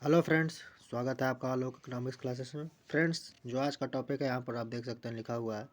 Hello friends, स्वागत है आपका आलोक इकोनॉमिक्स क्लासेस में। फ्रेंड्स, जो आज का टॉपिक है यहाँ पर आप देख सकते हैं लिखा हुआ है,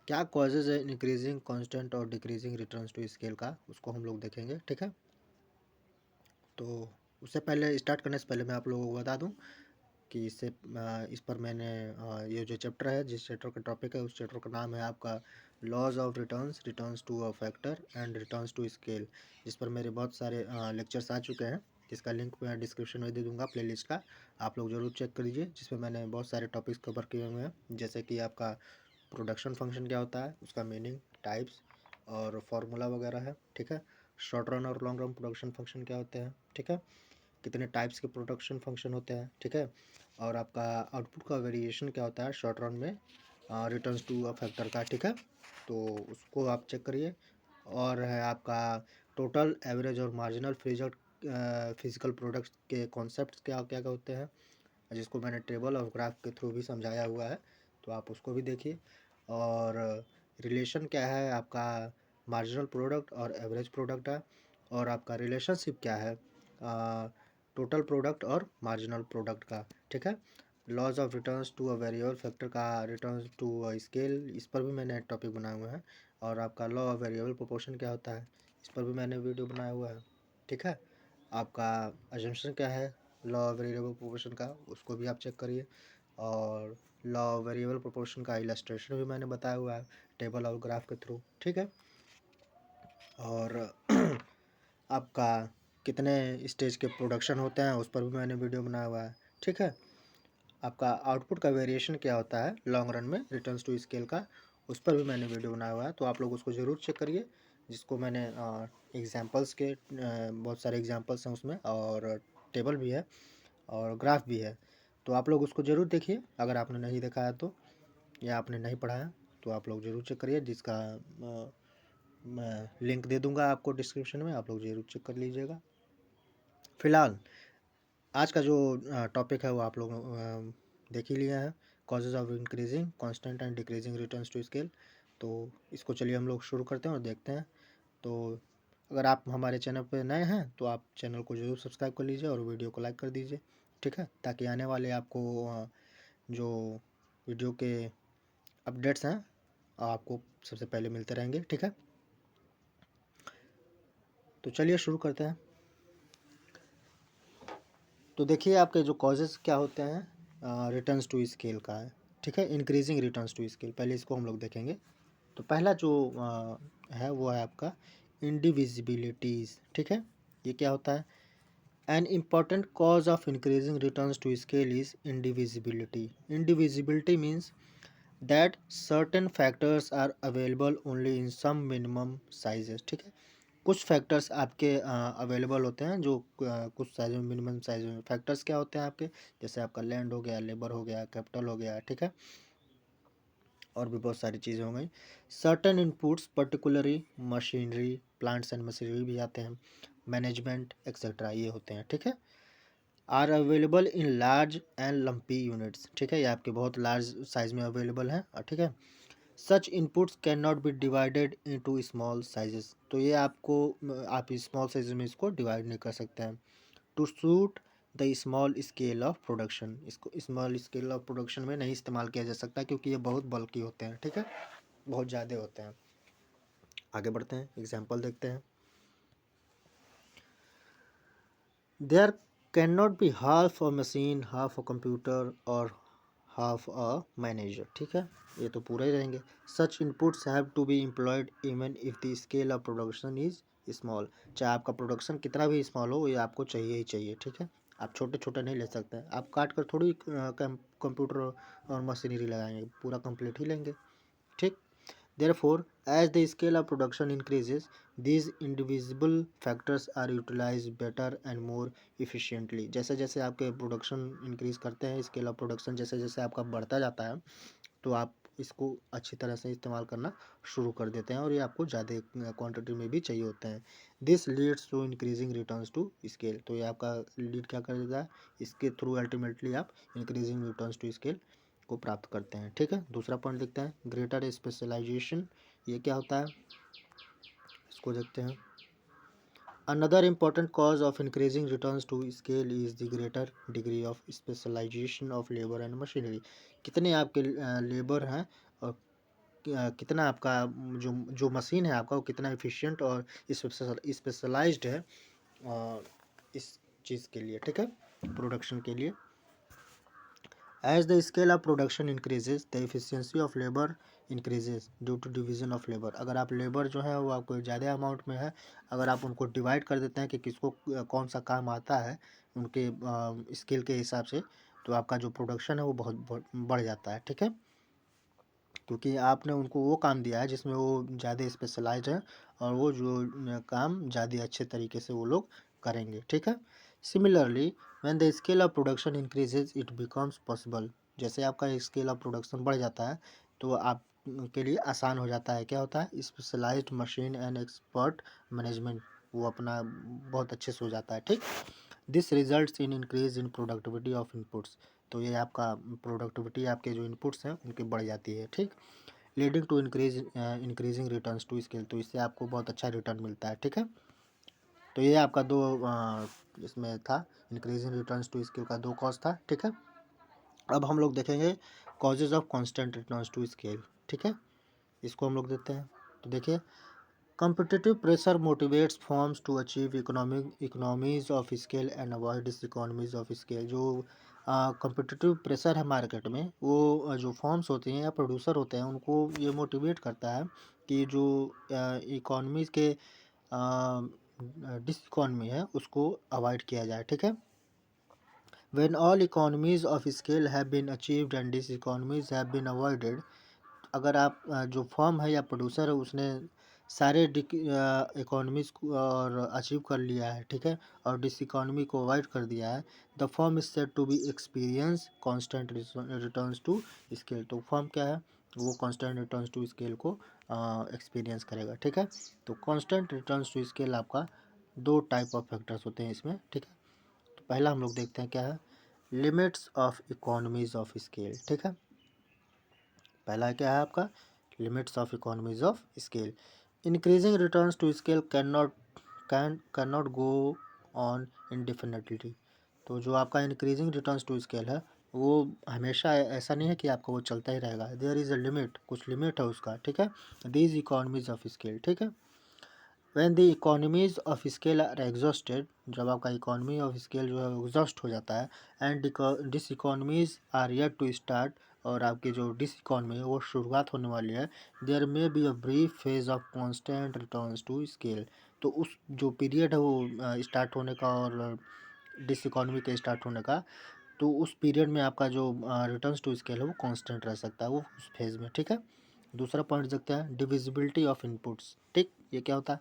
क्या कॉजेज है इंक्रीजिंग कांस्टेंट और डिक्रीजिंग रिटर्न्स टू स्केल का, उसको हम लोग देखेंगे। ठीक है, तो उससे पहले स्टार्ट करने से पहले मैं आप लोगों को बता दूं कि इस पर मैंने ये जो चैप्टर है, जिस चैप्टर का टॉपिक है, उस चैप्टर का नाम है आपका laws of returns, returns to a factor and returns to scale, जिस पर मेरे बहुत सारे लेक्चर्स आ चुके हैं, जिसका लिंक मैं डिस्क्रिप्शन में दे दूंगा प्लेलिस्ट का। आप लोग ज़रूर चेक कर लीजिए, जिसमें मैंने बहुत सारे टॉपिक्स कवर किए हुए हैं, जैसे कि आपका प्रोडक्शन फंक्शन क्या होता है, उसका मीनिंग, टाइप्स और फार्मूला वगैरह है। ठीक है, शॉर्ट रन और लॉन्ग रन प्रोडक्शन फंक्शन क्या होते हैं। ठीक है, कितने टाइप्स के प्रोडक्शन फंक्शन होते हैं। ठीक है, और आपका आउटपुट का वेरिएशन क्या होता है शॉर्ट रन में रिटर्न्स टू अ फैक्टर का। ठीक है, तो उसको आप चेक करिए। और है आपका टोटल, एवरेज और मार्जिनल फिजिकल प्रोडक्ट्स के कॉन्सेप्ट क्या क्या क्या होते हैं, जिसको मैंने टेबल और ग्राफ के थ्रू भी समझाया हुआ है, तो आप उसको भी देखिए। और रिलेशन क्या है आपका मार्जिनल प्रोडक्ट और एवरेज प्रोडक्ट है, और आपका रिलेशनशिप क्या है टोटल प्रोडक्ट और मार्जिनल प्रोडक्ट का। ठीक है, laws of returns to a variable factor का रिटर्न्स टू अ स्केल, इस पर भी मैंने टॉपिक बनाया हुआ है। और आपका लॉ ऑफ वेरिएबल प्रोपोर्शन क्या होता है, इस पर भी मैंने वीडियो बनाया हुआ है। ठीक है, आपका अजम्पशन क्या है लॉ ऑफ वेरिएबल प्रोपोर्शन का, उसको भी आप चेक करिए। और लॉ ऑफ वेरिएबल प्रोपोर्शन का इलस्ट्रेशन भी मैंने बताया हुआ है टेबल और ग्राफ के थ्रू। ठीक है, और आपका कितने स्टेज के प्रोडक्शन होते हैं, उस पर भी मैंने वीडियो बनाया हुआ है। ठीक है, आपका आउटपुट का वेरिएशन क्या होता है लॉन्ग रन में रिटर्न्स टू स्केल का, उस पर भी मैंने वीडियो बनाया हुआ है, तो आप लोग उसको ज़रूर चेक करिए, जिसको मैंने एग्जांपल्स के बहुत सारे एग्जांपल्स हैं उसमें, और टेबल भी है और ग्राफ भी है, तो आप लोग उसको ज़रूर देखिए। अगर आपने नहीं देखा है तो, या आपने नहीं पढ़ा है, तो आप लोग ज़रूर चेक करिए, जिसका मैं लिंक दे दूंगा आपको डिस्क्रिप्शन में, आप लोग ज़रूर चेक कर लीजिएगा। फिलहाल आज का जो टॉपिक है वो आप लोग देख ही लिया है, causes of increasing constant and decreasing returns to scale. तो इसको चलिए हम लोग शुरू करते हैं और देखते हैं। तो अगर आप हमारे चैनल पर नए हैं तो आप चैनल को ज़रूर सब्सक्राइब कर लीजिए और वीडियो को लाइक कर दीजिए। ठीक है, ताकि आने वाले आपको जो वीडियो के अपडेट्स हैं आपको सबसे पहले मिलते रहेंगे। ठीक है, तो चलिए शुरू करते हैं। तो देखिए आपके जो कॉजेज़ क्या होते हैं रिटर्न्स टू स्केल का है। ठीक है, इंक्रीजिंग रिटर्न्स टू स्केल, पहले इसको हम लोग देखेंगे। तो पहला जो है वो है आपका इंडिविजिबिलिटीज़। ठीक है, ये क्या होता है, an important cause of increasing returns to scale is indivisibility. Indivisibility means that certain factors are available only in some minimum sizes. ठीक है, कुछ फैक्टर्स आपके अवेलेबल होते हैं जो कुछ साइज में, मिनिमम साइज में। फैक्टर्स क्या होते हैं आपके, जैसे आपका लैंड हो गया, लेबर हो गया, कैपिटल हो गया। ठीक है, और भी बहुत सारी चीज़ें हो गई। Certain inputs particularly machinery, plants and machinery भी आते हैं, मैनेजमेंट एक्सेट्रा, ये होते हैं। ठीक है, are available in large and lumpy units. ठीक है, ये आपके बहुत लार्ज साइज में अवेलेबल हैं। ठीक है, such inputs can not be divided into small sizes. तो ये आपको आप स्मॉल साइज में इसको डिवाइड नहीं कर सकते हैं। To suit the small scale of production, इसको स्मॉल स्केल ऑफ प्रोडक्शन में नहीं इस्तेमाल किया जा सकता, क्योंकि ये बहुत बल्कि होते हैं। ठीक है, बहुत ज़्यादा होते हैं। आगे बढ़ते हैं, एग्जाम्पल देखते हैं। There can not be half a machine, half a computer और हाफ अ मैनेजर। ठीक है, ये तो पूरे ही रहेंगे। Such inputs have to be employed even if the scale of production is small. चाहे आपका प्रोडक्शन कितना भी स्मॉल हो, ये आपको चाहिए ही चाहिए। ठीक है, आप छोटे छोटे नहीं ले सकते हैं, आप काट कर थोड़ी कंप्यूटर और मशीनरी लगाएंगे, पूरा कंप्लीट ही लेंगे। ठीक, therefore, as the scale of production increases, these indivisible factors are utilized better and more efficiently। जैसे जैसे आपके प्रोडक्शन इंक्रीज करते हैं, स्केल ऑफ प्रोडक्शन जैसे जैसे आपका बढ़ता जाता है, तो आप इसको अच्छी तरह से इस्तेमाल करना शुरू कर देते हैं, और ये आपको ज़्यादा क्वांटिटी में भी चाहिए होते हैं। This leads to increasing returns to scale. तो ये आपका लीड क्या करेगा, इसके थ्रू अल्टीमेटली आप इंक्रीजिंग रिटर्न्स टू स्केल को प्राप्त करते हैं। ठीक है, दूसरा पॉइंट देखते हैं, ग्रेटर स्पेशलाइजेशन। ये क्या होता है, इसको देखते हैं। Another important cause of increasing returns to scale is the greater degree of specialization of labor and machinery. कितने आपके लेबर हैं और कितना आपका जो जो मशीन है आपका वो कितना एफिशिएंट और स्पेशलाइज्ड है इस चीज़ के लिए, ठीक है, प्रोडक्शन के लिए। As the scale of production increases, the efficiency of labor increases due to division of labor. अगर आप लेबर जो है वो आपको ज़्यादा अमाउंट में है, अगर आप उनको डिवाइड कर देते हैं कि किसको कौन सा काम आता है उनके स्किल के हिसाब से, तो आपका जो प्रोडक्शन है वो बहुत बढ़ जाता है, ठीक है, क्योंकि आपने उनको वो काम दिया है जिसमें वो ज़्यादा स्पेशलाइज्ड है और वो जो काम ज़्यादा अच्छे तरीके से वो लोग करेंगे, ठीक है। Similarly when the scale of production increases it becomes possible. जैसे आपका स्केल ऑफ प्रोडक्शन बढ़ जाता है तो आप के लिए आसान हो जाता है, क्या होता है, specialized machine and expert management, वो अपना बहुत अच्छे से हो जाता है, ठीक। This results in increase in productivity of inputs. तो ये आपका प्रोडक्टिविटी आपके जो इनपुट्स हैं उनकी बढ़ जाती है, ठीक। Leading to increasing returns to scale, तो इससे आपको बहुत अच्छा रिटर्न मिलता है, ठीक है। तो ये आपका दो इसमें था, इंक्रीजिंग रिटर्न्स टू स्केल का दो कॉज था, ठीक है। अब हम लोग देखेंगे causes of constant returns to scale, ठीक है, इसको हम लोग देते हैं। तो देखिए, competitive pressure motivates firms to achieve economies of scale and avoid diseconomies of scale। जो competitive प्रेशर है मार्केट में, वो जो फर्म्स होती हैं या प्रोड्यूसर होते हैं उनको ये मोटिवेट करता है कि जो इकोनॉमीज के डिसइकोनॉमी है उसको अवॉइड किया जाए, ठीक है। When all economies of scale have been achieved and diseconomies have been avoided, अगर आप जो फर्म है या प्रोड्यूसर है उसने सारे इकोनॉमीज को और अचीव कर लिया है, ठीक है, और डिस इकोनॉमी को अवॉइड कर दिया है, the firm is said to be experience constant returns to scale. तो फर्म क्या है, वो कांस्टेंट रिटर्न्स टू स्केल को एक्सपीरियंस करेगा, ठीक है। तो कांस्टेंट रिटर्न्स टू स्केल आपका दो टाइप ऑफ फैक्टर्स होते हैं इसमें, ठीक है। तो पहला हम लोग देखते हैं क्या है, limits of economies of scale, ठीक है। पहला क्या है आपका, limits of economies of scale. Increasing returns to scale can not go on indefinitely. तो जो आपका इंक्रीजिंग रिटर्न्स टू स्केल है वो हमेशा ऐसा नहीं है कि आपका वो चलता ही रहेगा, देयर इज़ अ लिमिट, कुछ लिमिट है उसका, ठीक है। दीज इकोनॉमीज ऑफ स्केल, ठीक है। When the economies of scale are exhausted, जब आपका इकोनॉमी ऑफ स्केल जो है एग्जॉस्ट हो जाता है, and diseconomies are yet to start, और आपकी जो डिस इकोनॉमी है वो शुरुआत होने वाली है, there may be a brief phase of constant returns to scale. तो उस जो पीरियड है वो स्टार्ट होने का और डिस इकोनॉमी के स्टार्ट होने का, तो उस पीरियड में आपका जो रिटर्न्स टू स्केल है वो कांस्टेंट रह सकता है वो उस फेज में, ठीक है। दूसरा पॉइंट देखते हैं, डिविजिबिलिटी ऑफ इनपुट्स, ठीक, ये क्या होता है,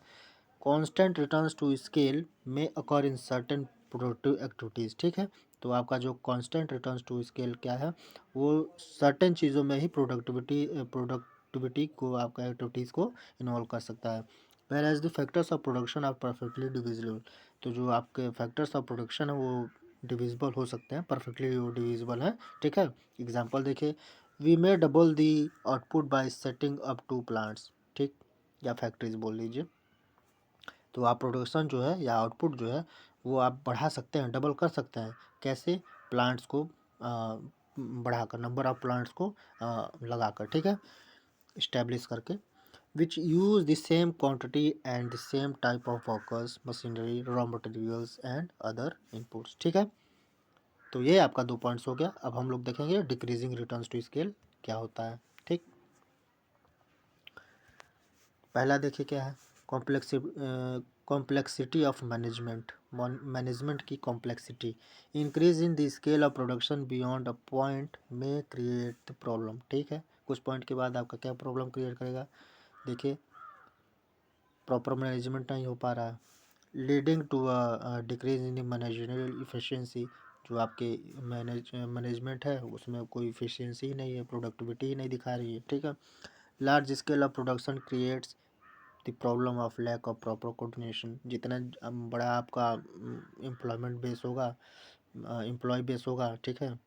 कांस्टेंट रिटर्न्स टू स्केल में अकर इन सर्टेन प्रोडक्टिव एक्टिविटीज़, ठीक है। तो आपका जो कांस्टेंट रिटर्न्स टू स्केल क्या है, वो सर्टेन चीज़ों में ही प्रोडक्टिविटी को आपका एक्टिविटीज़ को इन्वॉल्व कर सकता है। Whereas the factors of production are perfectly divisible. तो जो आपके फैक्टर्स ऑफ प्रोडक्शन है वो डिविजिबल हो सकते हैं, परफेक्टली वो डिविजिबल है, ठीक है। एग्जाम्पल देखिए, we may double the output by setting up two plants, ठीक, या फैक्ट्रीज बोल लीजिए। तो आप प्रोडक्शन जो है या आउटपुट जो है वो आप बढ़ा सकते हैं, डबल कर सकते हैं, कैसे, प्लांट्स को बढ़ाकर, नंबर ऑफ प्लांट्स को लगाकर, ठीक है, इस्टेब्लिश करके, विच use the same quantity and the same type of workers, machinery, raw materials and other inputs, ठीक है। तो ये आपका दो पॉइंट्स हो गया। अब हम लोग देखेंगे डिक्रीजिंग रिटर्न्स टू स्केल क्या होता है, ठीक। पहला देखिए क्या है, कॉम्प्लेक्सिटी ऑफ मैनेजमेंट, मैनेजमेंट की complexity, increase in the scale of production beyond a point में क्रिएट द प्रॉब्लम, ठीक है। कुछ पॉइंट के बाद आपका क्या प्रॉब्लम क्रिएट करेगा, देखिए, प्रॉपर मैनेजमेंट नहीं हो पा रहा है, leading to decrease in managerial efficiency. जो आपके मैनेजमेंट है उसमें कोई इफिशिएंसी ही नहीं है, प्रोडक्टिविटी ही नहीं दिखा रही है, ठीक है। Large scale of production creates the problem of lack of proper coordination. जितना बड़ा आपका एम्प्लॉयमेंट बेस होगा, एम्प्लॉय बेस होगा, ठीक है,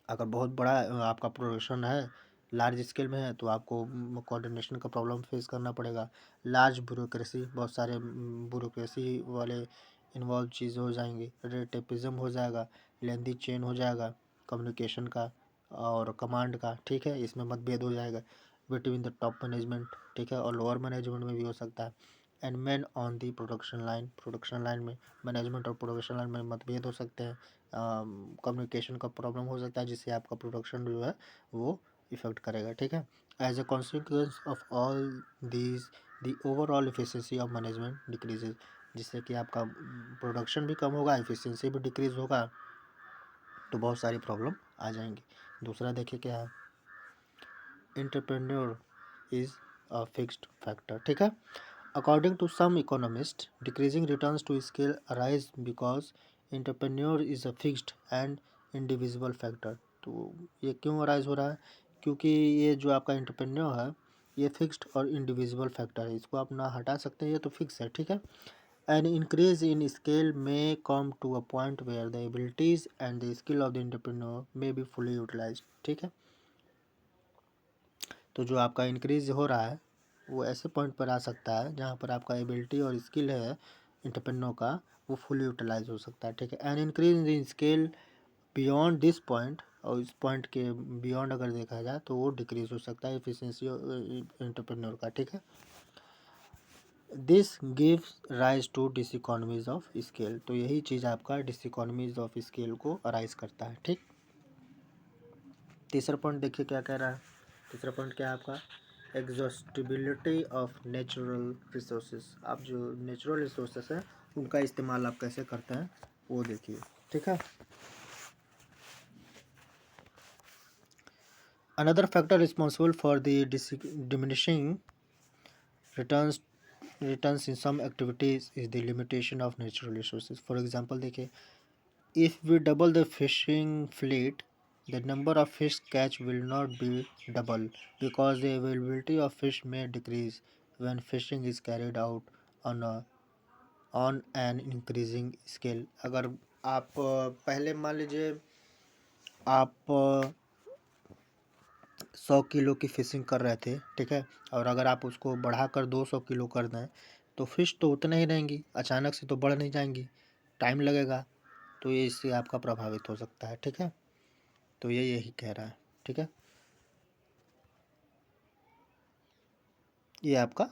अगर बहुत बड़ा आपका प्रोडक्शन है लार्ज स्केल में है तो आपको कोऑर्डिनेशन का प्रॉब्लम फेस करना पड़ेगा। लार्ज ब्यूरोक्रेसी, बहुत सारे ब्यूरोक्रेसी वाले इन्वॉल्व चीज़ हो जाएंगी, रेड टेपिज्म हो जाएगा, लेंदी चेन हो जाएगा कम्युनिकेशन का और कमांड का, ठीक है। इसमें मतभेद हो जाएगा बिटवीन द टॉप मैनेजमेंट, ठीक है, और लोअर मैनेजमेंट में भी हो सकता है। And man on the production line में मैनेजमेंट और प्रोडक्शन लाइन में मतभेद हो सकते हैं, कम्युनिकेशन का प्रॉब्लम हो सकता है जिससे आपका प्रोडक्शन जो है वो इफेक्ट करेगा, ठीक है। As a consequence of all these the overall efficiency of management decreases, जिससे कि आपका प्रोडक्शन भी कम होगा, एफिशिएंसी भी डिक्रीज होगा, तो बहुत सारी प्रॉब्लम आ जाएंगी। दूसरा देखिए क्या है, entrepreneur is a fixed factor, ठीक है। According to some economist decreasing returns to scale arise because entrepreneur is a fixed and individual factor. तो ये क्यों अराइज हो रहा है, क्योंकि ये जो आपका एंटरप्रेन्योर है ये फिक्स्ड और इंडिविजुअल फैक्टर है, इसको आप ना हटा सकते हैं, ये तो फिक्स है, ठीक है। An increase in scale may come to a point where the abilities and the skill of the entrepreneur may be fully utilized, ठीक है। तो जो आपका इंक्रीज हो रहा है वो ऐसे पॉइंट पर आ सकता है जहाँ पर आपका एबिलिटी और स्किल है एंटरप्रेन्योर का वो फुली यूटिलाइज हो सकता है, ठीक है। An increase in scale beyond this point, और इस पॉइंट के बियॉन्ड अगर देखा जाए तो वो डिक्रीज हो सकता है एफिशिएंसी एंटरप्रेन्योर का, ठीक है। This gives rise to diseconomies of scale, तो यही चीज़ आपका डिसइकोनॉमीज ऑफ स्केल को अराइज करता है, ठीक। तीसरा पॉइंट देखिए क्या कह रहा है, तीसरा पॉइंट क्या है आपका, एग्जॉस्टिबिलिटी ऑफ नेचुरल रिसोर्सेज। आप जो नेचुरल रिसोर्सेज हैं उनका इस्तेमाल आप कैसे करते हैं वो देखिए, ठीक है। Another factor responsible for the diminishing returns returns in some activities is the limitation of natural resources. For example देखिए, if we double the fishing fleet, the number of fish catch will not be double because the availability of fish may decrease when fishing is carried out on an increasing scale। अगर आप पहले मान लीजिए आप 100 kilo की fishing कर रहे थे, ठीक है, और अगर आप उसको बढ़ाकर 200 किलो कर दें तो फिश तो उतना ही रहेंगी, अचानक से तो बढ़ नहीं जाएंगी, टाइम लगेगा, तो ये इससे आपका प्रभावित हो सकता है, ठीक है। तो ये यही कह रहा है, ठीक है। ये आपका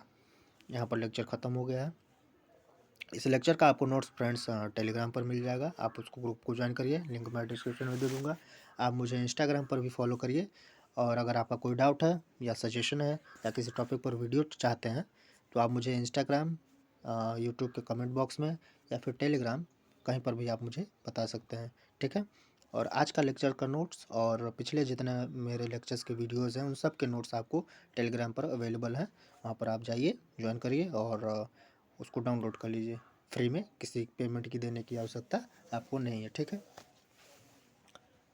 यहाँ पर लेक्चर ख़त्म हो गया है। इस लेक्चर का आपको नोट्स फ्रेंड्स टेलीग्राम पर मिल जाएगा, आप उसको ग्रुप को ज्वाइन करिए, लिंक मैं डिस्क्रिप्शन में दे दूँगा। आप मुझे इंस्टाग्राम पर भी फॉलो करिए, और अगर आपका कोई डाउट है या सजेशन है या किसी टॉपिक पर वीडियो चाहते हैं तो आप मुझे इंस्टाग्राम, यूट्यूब के कमेंट बॉक्स में या फिर टेलीग्राम कहीं पर भी आप मुझे बता सकते हैं, ठीक है। और आज का लेक्चर का नोट्स और पिछले जितने मेरे लेक्चर्स के वीडियोज़ हैं उन सब के नोट्स आपको टेलीग्राम पर अवेलेबल हैं, वहाँ पर आप जाइए, ज्वाइन करिए और उसको डाउनलोड कर लीजिए फ्री में, किसी पेमेंट की देने की आवश्यकता आपको नहीं है, ठीक है।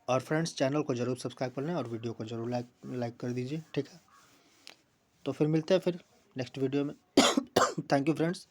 और फ्रेंड्स चैनल को ज़रूर सब्सक्राइब कर लें और वीडियो को ज़रूर लाइक कर दीजिए, ठीक है। तो फिर मिलते हैं फिर नेक्स्ट वीडियो में। Thank you friends.